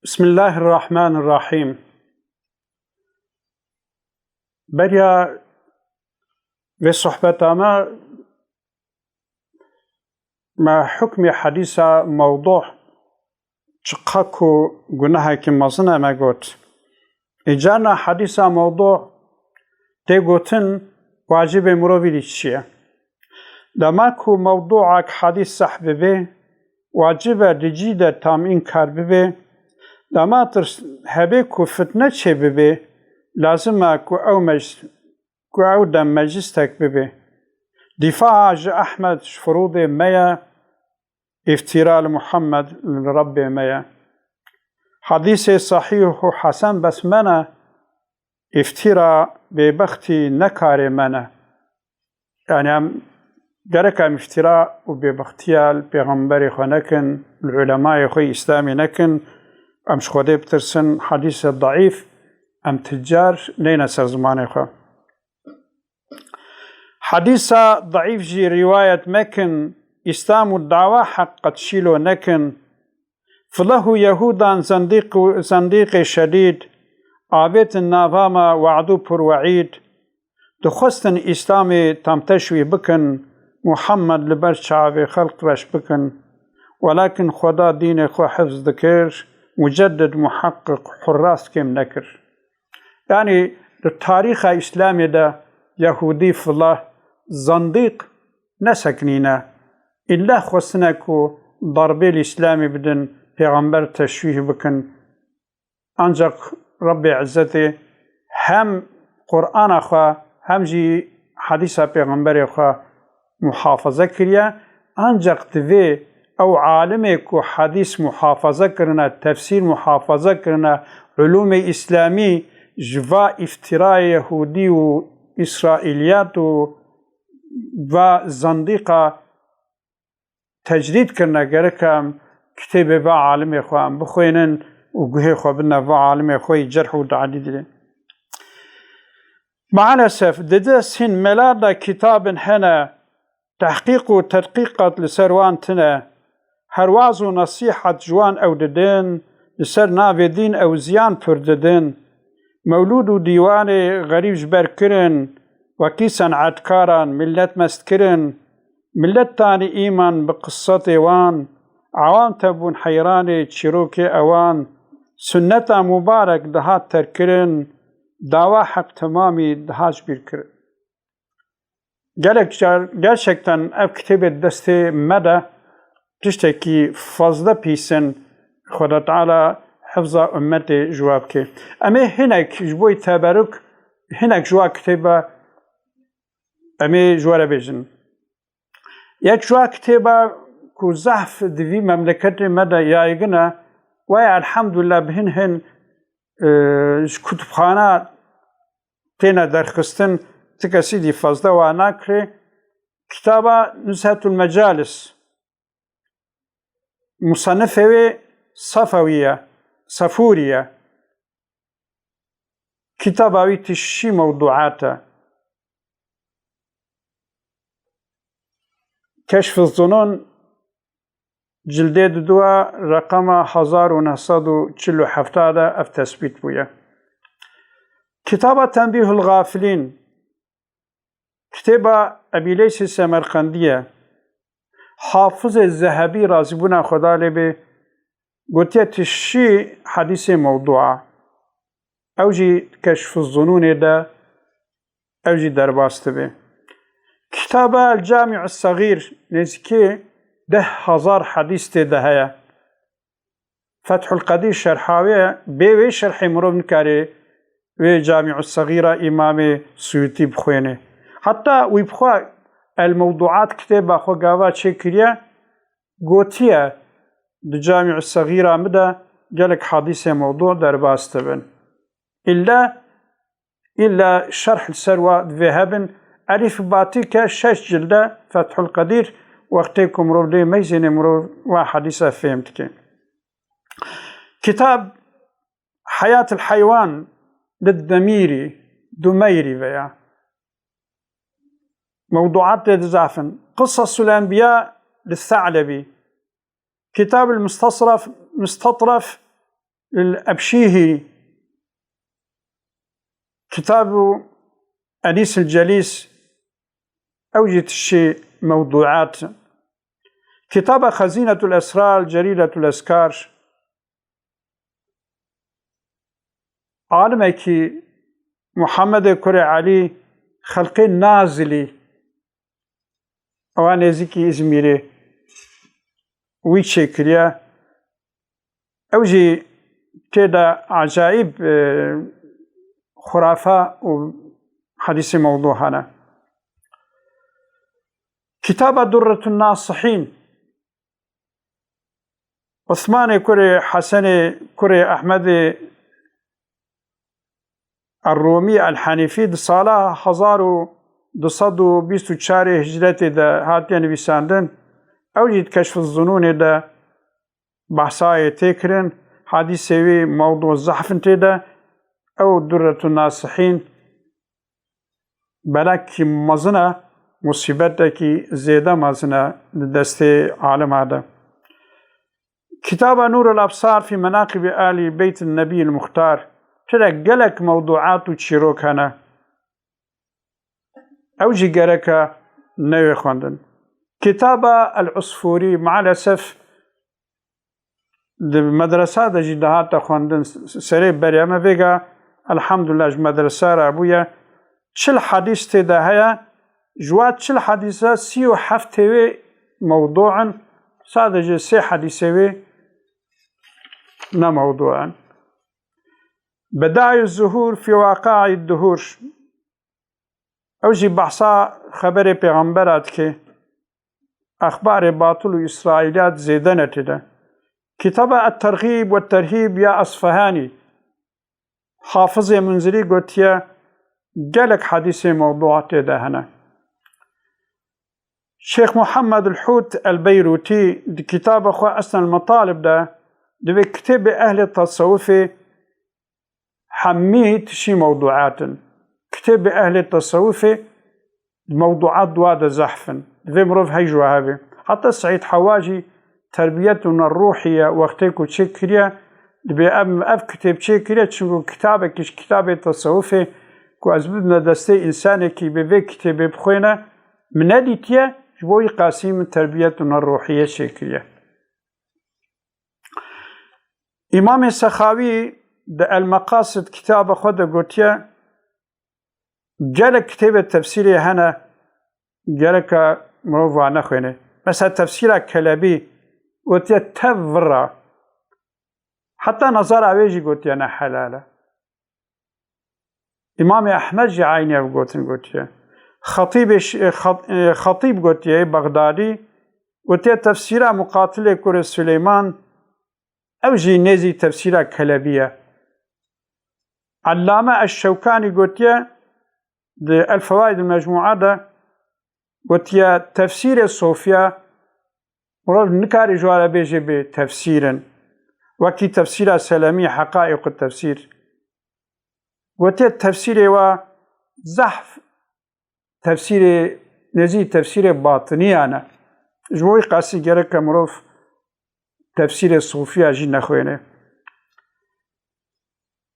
بسم الله الرحمن الرحيم. بريا في صحبة ما حكم حديثة موضوع شقاكو قناها كما صنع ما قلت إجانا حديثة موضوع تيقوتن واجب مروفي للشيء دماكو موضوعك حديث صح ببه واجب دجيدة تامين كار ببه دما ترس هبه فتنه چه ببه لازم کو او دم مجلس تک ببه دفاع عن احمد فروض ميا افتراء محمد لرب ميا حديث صحيح حسن بس منا افتراء ببختي نكار منا يعني جرك افتراء وببختيا البيغمبر خنكن العلماء خي اسلامي نكن ام شخودê بترسن حديث ضعيف ام تجار لينا سر زمانê خو حديث ضعيف جي رواية مكن اسلام الدعوة حق تشيلو نكن فله يهودا زنديق شديد عابت النظام وعدو پر وعيد دخستن اسلامي تمتشوي بكن محمد لبر شعب خلق وش بكن ولكن خدا دين خو حفظ ذكر مجدد محقق حراس كم نكر يعني التاريخ الإسلامي ده يهودي في الله زنديق نسكنينا إلا خصناكو ضربي الإسلامي بدن پیغمبر تشويه بكن أنجق ربي عزتي هم قرآن أخوا هم جي حديثة پیغمبر أخوا محافظة كريا أنجق تفي او عالمي كو حديث محافظة كرنا تفسير محافظة كرنا علوم اسلامي جوا افتراء يهودي و اسرائيليات و زنديقة تجديد كرنا جركم كتاب با عالمي خوام بخوينن و قهي خوابنا با عالمي خوي جرح و تعديد مع الأسف ددس هن ملادا كتاب هنا تحقيق و تدقيقات لسروان تنا هرواز و نصيحة جوان او ددن لسر ناوی دين او زيان پر ددن مولود و ديوان غريب جبر کرن وكي صنعتكاران ملت مست کرن ملت تاني إيمان بقصة وان عوام تبون حيران تشيروك اوان سنة مبارك دهات تركرن دعوة حق تمامي دهاج بير کرن gerçekten ev kitabı deste mede تشتكي فضل بيسن خدا تعالى حفظ أمتي جوابك أما هناك جبوي تبارك هناك جوا كتابة أما جوارا بيجن يك جوا كتابة كو زحف دفي مملكة مدى يايقنا ويا الحمد لله بهن كتبخانة تينا درخستن تكسيدي فضل وعناكري كتابة نزهة المجالس مصنفة صفوية صفورية كتابة تشي موضوعاته كشف الظنون جلدة دوا رقم 1947 اف تثبيت بويا كتابة تنبيه الغافلين كتابة أبي ليس السمرقندية حافظ الذهبي رازبونا خدا لبه قلت تشي حديث موضوعة أوجي كشف الظنون ده أوجي درباست به كتاب الجامع الصغير نزكي 10,000 حديث ده هيا فتح القدير شرحاوية بيوي شرح مروب نكاري وي جامع الصغيرة إمام سيوطي بخوينه حتى ويبخوا الموضوعات كتابة خو قاوات شكرية قوتية بجامع الصغيرة مدى جالك حديث موضوع درباست بن إلا شرح السروة ذهبا ألف باتيكا 6 جلدة فتح القدير وقتكم مرور دي ميزين مرور وحديثة فهمتك كتاب حياة الحيوان للدميري دميري فيها موضوعات تزعفن قصص الأنبياء للثعلبي كتاب المستطرف الأبشيه كتاب أنيس الجليس أوجد الشيء موضوعات كتاب خزينة الأسرار جريدة الأذكار عالمكي محمد كري علي خلقي نازلي أوان يزيكي إزميري ويتشي كريا أوجي كده عجائب خرافة وحديث موضوع هنا كتاب درة الناصحين عثمان كري حسن كري أحمد الرومي الحنيفي صالة 1224 هجرتي دا هاتين بيساندن أوجد كشف الظنون دا بحثاية تكرن حديثي موضوع الزحف دا أو درة الناصحين بلك مزنة مصيبتك زيادة مزنة لدستي عالم هذا كتاب نور الأبصار في مناقب آل بيت النبي المختار ترى قلق موضوعات وتشيروك هنا أوجي قرك نوي خواندن كتاب العصفوري مع الأسف المدرسة دا جدهات خواندن سريب بريامة بيقى الحمد لله مدرسة رابويا شل حديث تدا هيا جوات شل حديثة 37 موضوعا صادج 3 حديثة نا موضوعا بداية الظهور في واقع الدهور أوجي بحثا خبر پیغمبرات که أخبار باطل وإسرائيليات زيدنة تدا كتاب الترغيب والترهيب يا أصفهاني حافظ منذري قلت قالك حديث موضوعات تدا هنا شيخ محمد الحوت البيروتي دي كتاب أخوة أصلا المطالب ده دي كتاب أهل التصوف حميت شي موضوعات كتاب أهل التصوف موضوعات دواد زحفا ذي مروف هيجوا هذه حتى سعيد حواجي تربيتنا الروحية وقتك وتشكريا أف كتاب تشكريا تشنقو كتابك كتاب التصوفي كو أزبدنا دستي إنساني كي بذي كتاب بخوينا من أديتيا جبوي قاسم تربيتنا الروحية تشكريا إمام السخاوي ده المقاصد كتاب خود قوتيا جالك كتاب التفسيري هنا جالك مروفا نخوينه مثلا تفسير كلابي قوتيا تفرع حتى نظر عويجي قوتيا أنا حلالة إمام أحمد جعيني قوتيا خطيب قوتيا بغدادي قوتيا تفسير مقاتل كور سليمان أوجي نزي تفسير كلابية علامة الشوكاني قوتيا الفوائد المجموعة ده قوتيا تفسير الصوفيا مراد نكاري جوال بيجي بتفسيرا وكي تفسير السلامي حقائق التفسير قوتيا التفسير وزحف تفسير نزي تفسير باطني أنا جوي قاسي جرك مروف تفسير الصوفيا جينا خوينه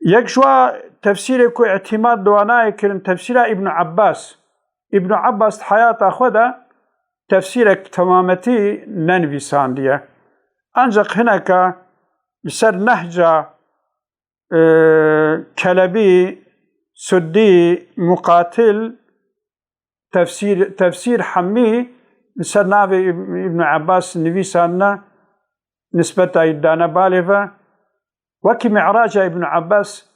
يكشوا تفسير كو اعتماد دواناي كرن تفسير ابن عباس حياة أخودا تفسيرك تمامتي ننفيسان ديه أنجق هناك بسر نهجة كلبي سدي مقاتل تفسير حمي بسر نافي ابن عباس نفيسان نسبة إدانا بالغة وكي معراج ابن عباس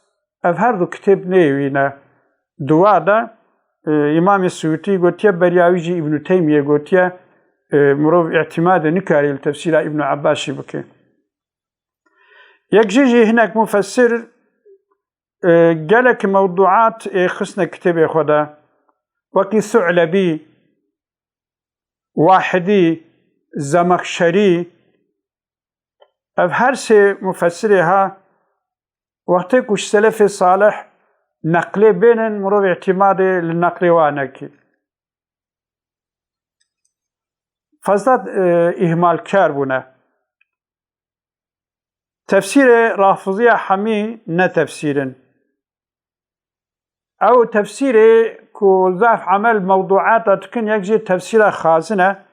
أظهر كتاب نيوينا دوادا إمام السيوطي قلت برياويجي ابن تيمية قلت مروف اعتماد نكاري التفسير ابن عباس شبكي يكجيجي هناك مفسر قالك موضوعات خصنا كتاب خدا وكي ثعلبي واحدي زمخشري أظهر سي مفسرها وقتك وش سلف صالح نقل بين مروف اعتماد للنقل وانكي فزداد إهمال كاربونا تفسير رافضية حمي نتفسير أو تفسير كو ضعف عمل موضوعات تكن يكجي تفسير خازنة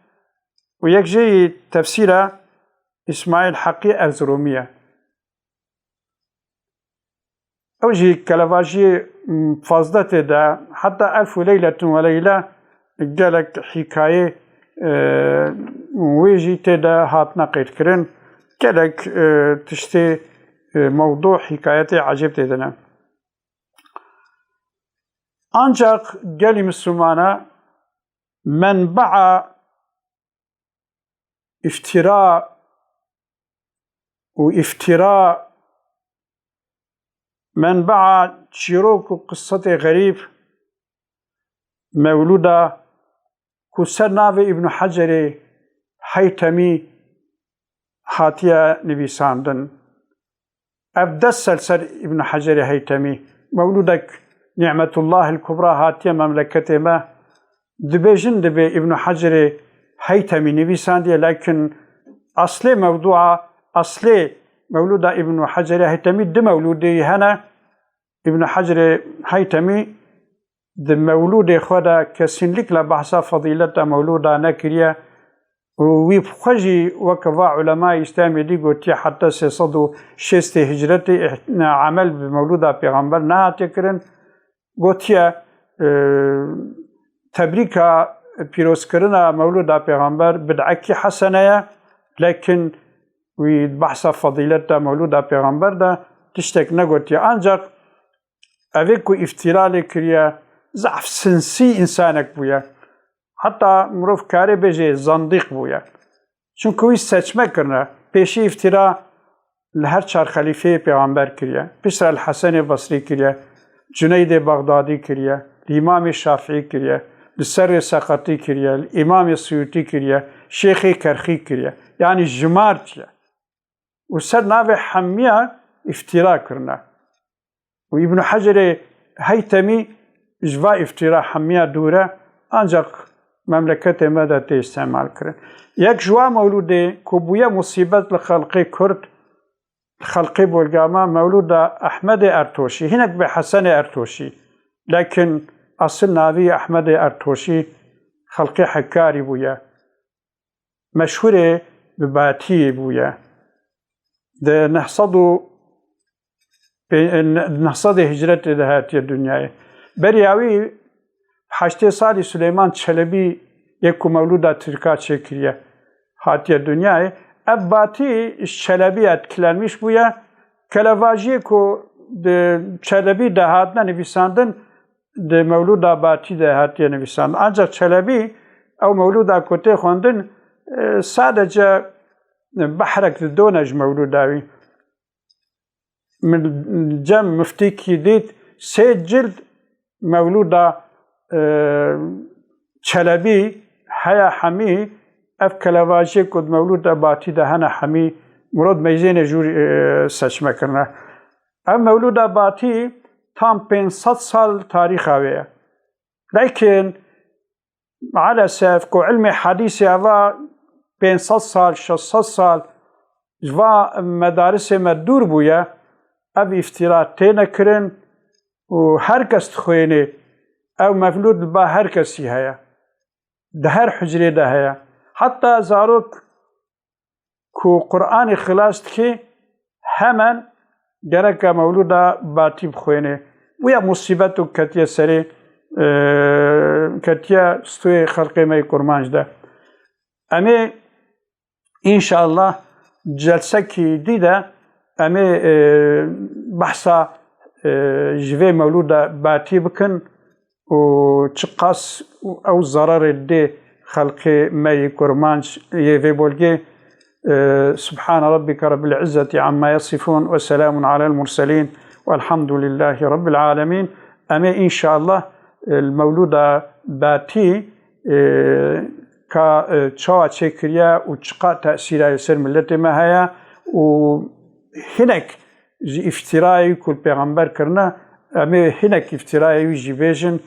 ويكجي تفسير إسماعيل حقي أرزرومية أوجي كلافاجي فازدته دا حتى ألف ليلة وليلة قالك حكاية ويجي تدا هاتنا قيد كرن قالك تشتي موضوع حكايتي عجيب تدنا أنجاق قالي مسلمانا منبع افتراء وافتراء منبع شيروك قصة غريب مولودة كسر ناوي ابن حجر حيتمي حاتيا نبي ساندن أبدس سر ابن حجر حيتمي مولودك نعمة الله الكبرى هاتيا مملكته ما دبيجن دبي ابن حجر حيتمي نبي ساندي لكن أصلي موضوع أصلي مولود ابن حجر حيتمي د مولودي هنا ابن حجر حيتمي د مولود خدا كسنلك لبحث فضيلة مولودة نكريا ويبخجي وكفا علماء اسلامي دي قلت حتى سيصدوا شست هجرتي عمل بمولودة پیغمبر نهات يكرن قلت تبريكا بيروس كرنا مولودة پیغمبر بدعكي حسنية لكن وبحث فضيلة مولودة پیغمبر ده تشتك نقول أنجق أفكو افتراء لكريا ضعف سنسي إنسانك بويا حتى مروف كاري بيجي زنديق بويا چونكو سچمه کرنا پیشي افتراء لهر چار خليفه پیغمبر كريا بشر الحسن البصري كريا جنيد بغدادي كريا الإمام الشافعي كريا السر سقطي كريا الإمام السيوطي كريا شيخ كرخي كريا يعني جمارتيا وسر ناوي حمية افتراء كرنا وابن حجر هيتمي جوا افتراء حمية دورة أنجق مملكة مدى استعمال كرن يك جوا مولوده كوبويا مصيبت لخلقي كرد خلقي بولغاما مولودة أحمد أرتوشي هناك بحسن أرتوشي لكن أصل ناوي أحمد أرتوشي خلقي حكاري بويا مشهورة بباتي بويا ده نحصد هجرت دهاتي الدنيا برياوي حشتي صالي سليمان چلبي يكو مولودة تركات شكرية هاتي الدنيا أباتي چلبي اتكلمش بويا كلافاجي كو ده چلبي دهاتنا نفساندن ده مولودة باتي دهاتي نفساندن ancak چلبي أو مولودة كوتي خوندن sadece بحرك دونج مولوداوي من جم مفتيكي ديت سيد جلد مولودة چلبي حيا حمي اف كلافاجي كود مولودة باتي ده هنا حمي مراد ميزين جوري سچمه کرنا ام مولودة باتي تام 500 سال تاريخ هاوية لكن على سيف كو علمي حديثي هوا 500 سال 600 سال جوا مدارس مدور بويا اب افتراء تينا كرن و هر کس تخويني او مفلود با هر کسی هيا ده هر حجره ده هيا حتى زاروك كو قرآن خلاص تكي همان جرك مولودا باتي بخويني ويا مصيبتو كتيا سري كتيا ستوي خلقي ماي كرمانج ده امي إن شاء الله جلسة كي ديدا أمي بحثا جوي مولودة باتي بكن وتشقاس أو الضرر دي خلقي ماي كرمانج يفي بولجي سبحان ربك رب العزة عما يصفون وسلام على المرسلين والحمد لله رب العالمين أمي إن شاء الله المولودة باتي كا تشوا تشكريا وتشقا تأثيرها يسر ملته ما هي وهناك افتراء كل پیغمبر كرنا أما هناك افتراء يجي بيجن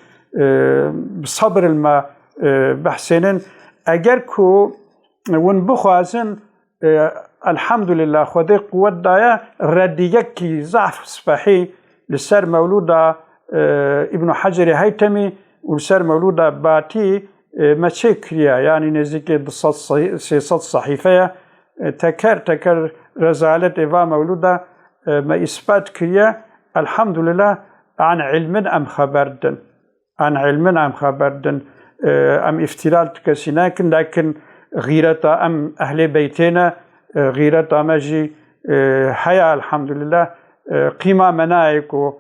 بصبر الما بحسنن اگر كو ون بخوازن الحمد لله خودي قوة دايا رديكي ضعف صباحي لسر مولودة ابن حجر هيتمي ولسر مولودة باتي متشكريا يعني نزيك سيصد صحيفة تكر رزالة إيفا مولودة ما إثبات كريا الحمد لله عن علم أم خبردن عن علم أم خبردن أم افتلال تكسيناكن لكن غيرة أم أهل بيتنا غيرة مجي حياة الحمد لله قيمة منايكو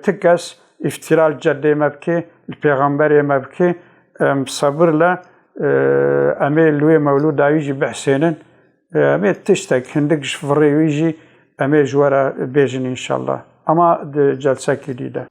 تكس افتلال جدي مبكي البيغمبر مبكي صبر له أمي لوي مولود يجي بحسين أمي تشتك هندك شفري ويجي أمي جوارا بيجن إن شاء الله أما جلسة جديدة